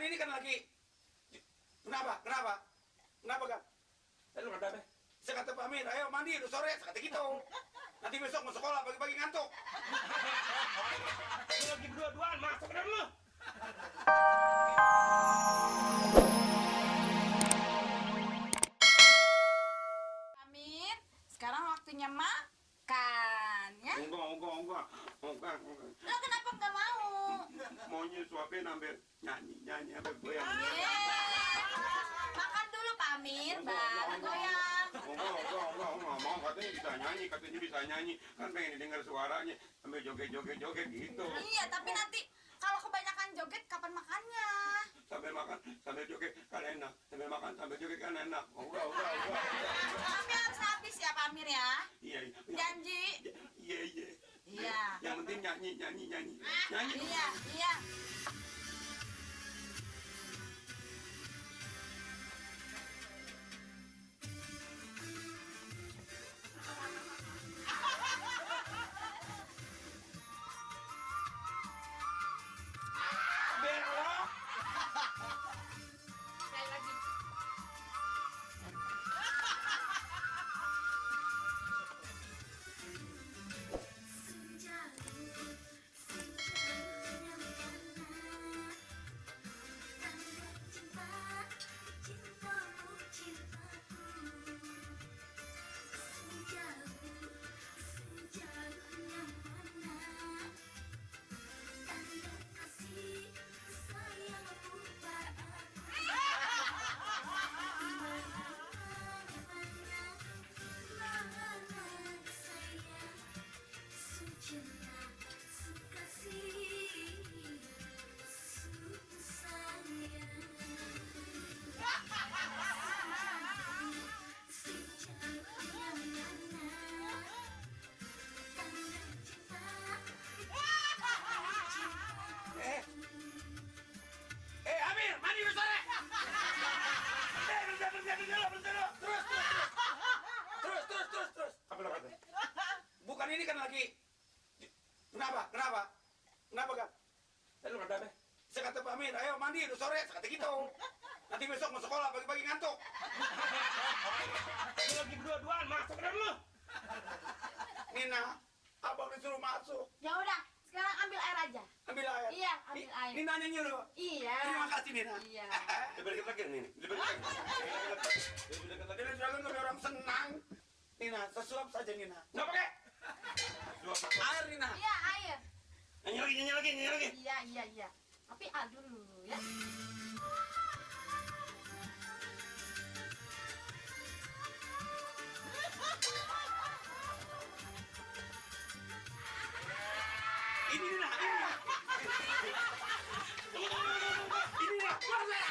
ini kan lagi. Kenapa? Kenapa kan? Lalu kenapa? Saya kata Pak Amir, ayo mandi, udah sore. Saya kata gitu. Nanti besok mau sekolah, pagi-pagi ngantuk. Lu lagi berdua-duaan, masuk ke dalam lu. Amir, sekarang waktunya makan, ya? Enggak. Lo kenapa nggak mau? Maunya suapin sampai nyanyi sampai goyang. Makan dulu, Pak Amir, baru goyang. Enggak mau, katanya bisa nyanyi. Kan pengen didengar suaranya sampai joget gitu. Iya, tapi nanti kalau kebanyakan joget, kapan makannya? Sambil makan, sambil joget kan enak. Sambil makan, sambil joget kan enak. Udah. Tapi harus habis ya, Pak Amir ya? Iya. Janji? Iya. Iya. Yang penting nyanyi. Iya. Belok. Sekali lagi. Amir, mandi udah sore. Berhenti dulu. Terus. Apa lo kata? Bukan ini kan lagi. Kenapa kan? Lalu kenapa? Saya kata Pak Amir, ayo mandi udah sore. Saya kata gitu. Nanti besok mau sekolah, pagi-pagi ngantuk. Lu lagi berdua-duaan, masuk ke dalam lu. Nina, abang disuruh masuk. Ya udah, sekarang ambil air aja. Ambil air. Iya, ambil air. Nina nyuruh. Iya. Terima kasih Nina. Iya. Lebih dekat lagi Nina. Lebih dekat lagi. Lebih orang senang. Nina, sesuap saja Nina. Nggak pakai. Suap air Nina. Iya, air. Nyanyi lagi. Iya. Tapi adul dulu ya. Ini Nina. Keluar saya.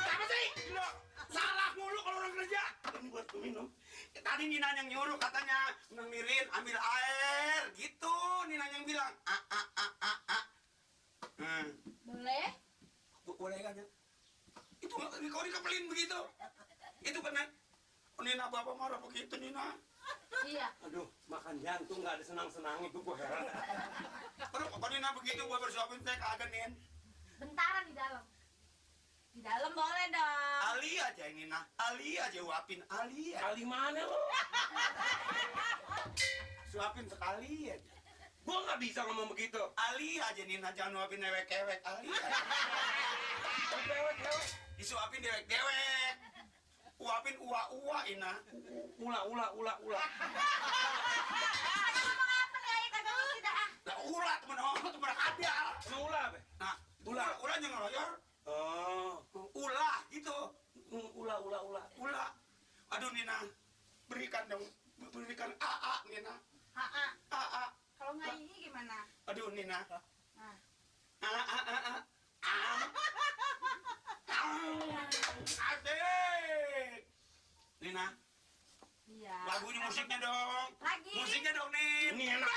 Apa sih? Lo salah mulu kalau orang kerja. Ini buat gue minum. Tadi Nina yang nyuruh katanya Mirin ambil air gitu. Nina yang bilang. Boleh? Boleh kan ya? Itu kau dikepelin begitu. Itu kan Nina bapak marah begitu Nina. Iya. Aduh, makan jantung nggak ada senang-senang itu gua heran. Aduh kok Nina begitu gua bersuapin teh kagak Nin. Bentaran di dalam. Di dalam boleh dong. Ali aja ini Nina. Ali aja uapin Ali aja. Kali mana lu? Suapin sekali aja. Gua nggak bisa ngomong begitu. Ali aja Nina jangan uapin dewek-dewek Ali aja. Dewek. Disuapin dewek-dewek. Uapin uwa-uwa Ina. Ula. Ngomong apa nih? Kagak ngerti dah. Lah ulah temen kadal. Emang ula apa? Nah, ulah yang ngeroyor. Oh, Ulah gitu. ula. Ulah. Aduh Nina. Berikan AA Nina. AA. Kalau nggak ini gimana? Aduh Nina. Nah. Asik. Nina, Iya. lagunya musiknya dong. Lagi. Musiknya dong Nin. ini enak.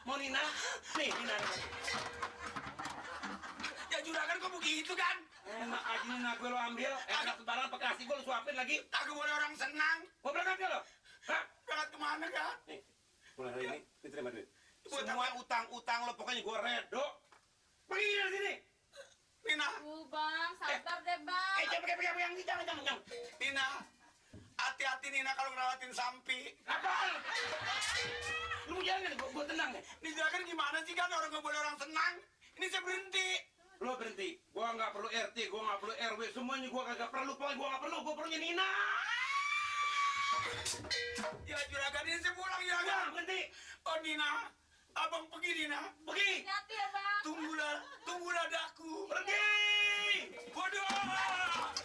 Mau Nina. Nih, Nina. Ya juragan kok begitu kan? Enak aja Nina gue lo ambil. Enak sembarang pakai nasi gue lo suapin lagi. Kagak boleh orang senang. Mau berangkat gak lo? Hah? Berangkat kemana kan? Nih, mulai hari ini diterima duit. Buat Semua utang-utang lo pokoknya gue redo. Pergi dari sini. Nina, Bang, sabar deh, Bang. Jangan pegang. Jangan. Nina, hati-hati Nina kalau ngerawatin Sampi. Apaan? Lu jangan, gua tenang deh. Ini juragan gimana sih kan orang nggak boleh orang senang. Ini saya berhenti. Lo berhenti. Gua nggak perlu RT, gua nggak perlu RW, semuanya gua kagak perlu. Pokoknya gua nggak perlu. Gua perlunya Nina. Ya juragan ini saya pulang Ya, juragan. berhenti. Oh Nina, abang pergi Nina. Pergi. Hati-hati ya, Bang. Tunggulah daku. Pergi. Bodoh. Nah,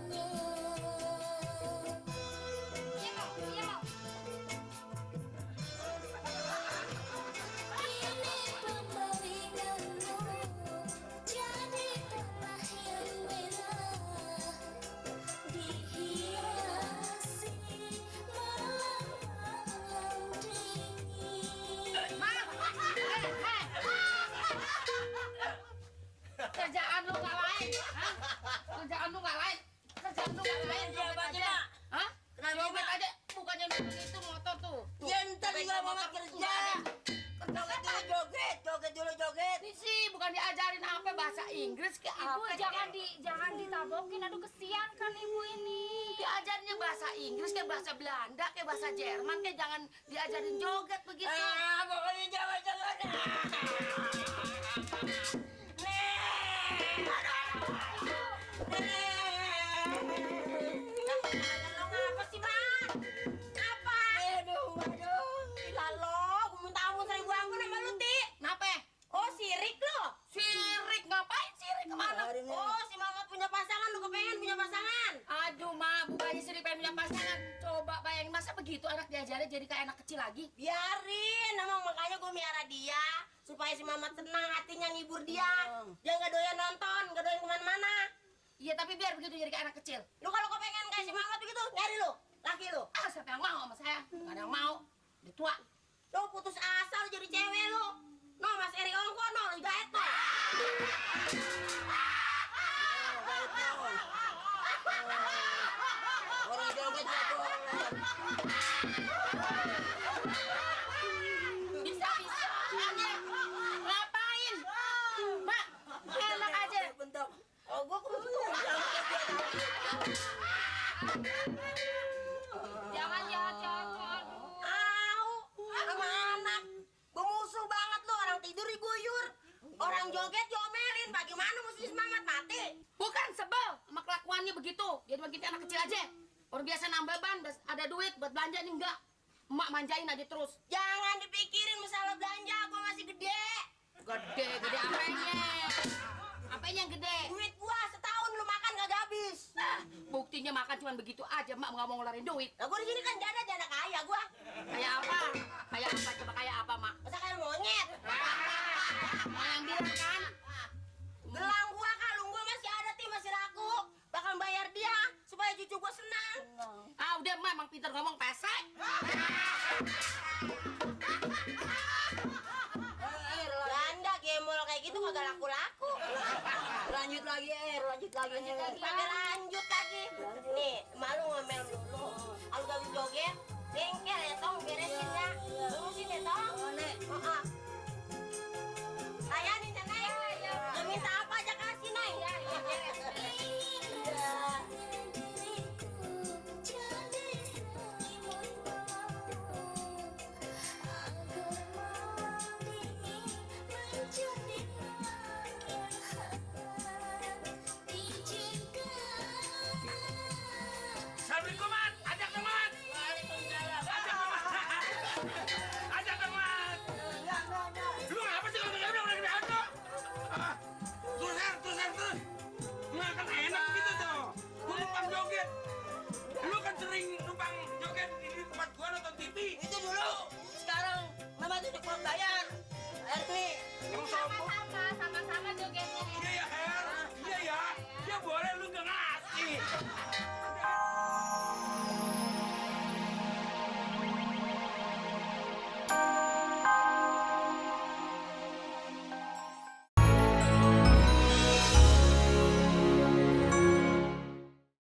diam. Iya, mau. Kerjaan lu nggak lain, hah? Kerjaan lu nggak lain, joget aja, hah? Joget aja, bukannya lu begitu motor tuh. Ya ntar juga Mamat kerja. Joget dulu joget. Ini sih bukan diajarin apa bahasa Inggris ke Ibu apa? jangan ditabokin, aduh kesian kan ibu ini. Diajarinnya bahasa Inggris kayak bahasa Belanda kayak bahasa Jerman kayak jangan diajarin joget begitu. Pokoknya joget. Apa sih, Bang? Apa? Aduh. Gila lo, gue minta ampun 1000 ampun sama lu, Ti. Kenapa? Oh, sirik lo. Sirik ngapain sirik kemana? Oh, si Mamat punya pasangan, lu kepengen punya pasangan. Aduh, Ma, bukannya sirik pengen punya pasangan. Coba bayangin masa begitu anak diajarin jadi kayak anak kecil lagi. Biarin, emang makanya gue miara dia. Supaya si Mamat senang, hatinya ngibur dia. Dia nggak doyan nonton, nggak doyan kemana-mana. Iya, tapi biar begitu jadi kayak anak kecil. Lu kalau kepengen kayak si Mamat begitu, nyari lu. Laki lu. Ah, siapa yang mau sama saya? Gak ada yang mau. Udah tua. Lu putus asa lu jadi cewek lu. No, Mas Eri Ongko, no, lu jahit no. Orang joget juga boleh. Bisa aja. Ngapain? Mak, enak aja. Bentar. Oh, gua kebetulan. Jangan jahat-jahat, aduh. Au, sama anak. Bemusuh banget lu, orang tidur diguyur. Orang joget diomelin, bagaimana mesti semangat mati? Bukan sebel sama kelakuannya begitu. Jadi begitu anak kecil aja. Orang biasa nambah ban, ada duit buat belanja nih enggak. Emak manjain aja terus. Jangan dipikirin masalah belanja, gua masih gede. Gede apanya? Apanya yang gede? Duit gua setahun lu makan kagak habis. Nah, buktinya makan cuma begitu aja, emak nggak mau ngeluarin duit. Nah, gua di sini kan janda kaya gua. Kayak apa? Kayak apa? Coba kayak apa, Mak? Masa kayak monyet? Mau yang bilang kan? Gelang gua, kalung gua masih ada, Ti, masih laku. Bakal bayar dia supaya cucu gua senang. Ah, udah, Mak, emang pintar ngomong pesek. Janda gemol kayak gitu kagak laku-laku. Lanjut lagi. Pakai lanjut lagi. Nih, malu ngomel dulu. Kalau gak bisa joget, bengkel ya, Tong, beresin ya. Lurusin ya, Tong. Maaf. Layanin ya, Nay. Lu minta apa aja kasih, Nay. Assalamualaikum, Mat. Ajak dong, Mat. Ajak dong, Mat. Lu ngapa sih kalau udah kelihatan tuh? Terus. Nggak kan enak gitu tuh. Gua numpang joget. Lu kan sering numpang joget di tempat gua nonton TV. Itu dulu. Sekarang Mama tuh udah kurang bayar. Erti. Emang sombong. Sama-sama jogetnya. Iya ya, Her. Iya ya. Ya boleh lu nggak ngasih.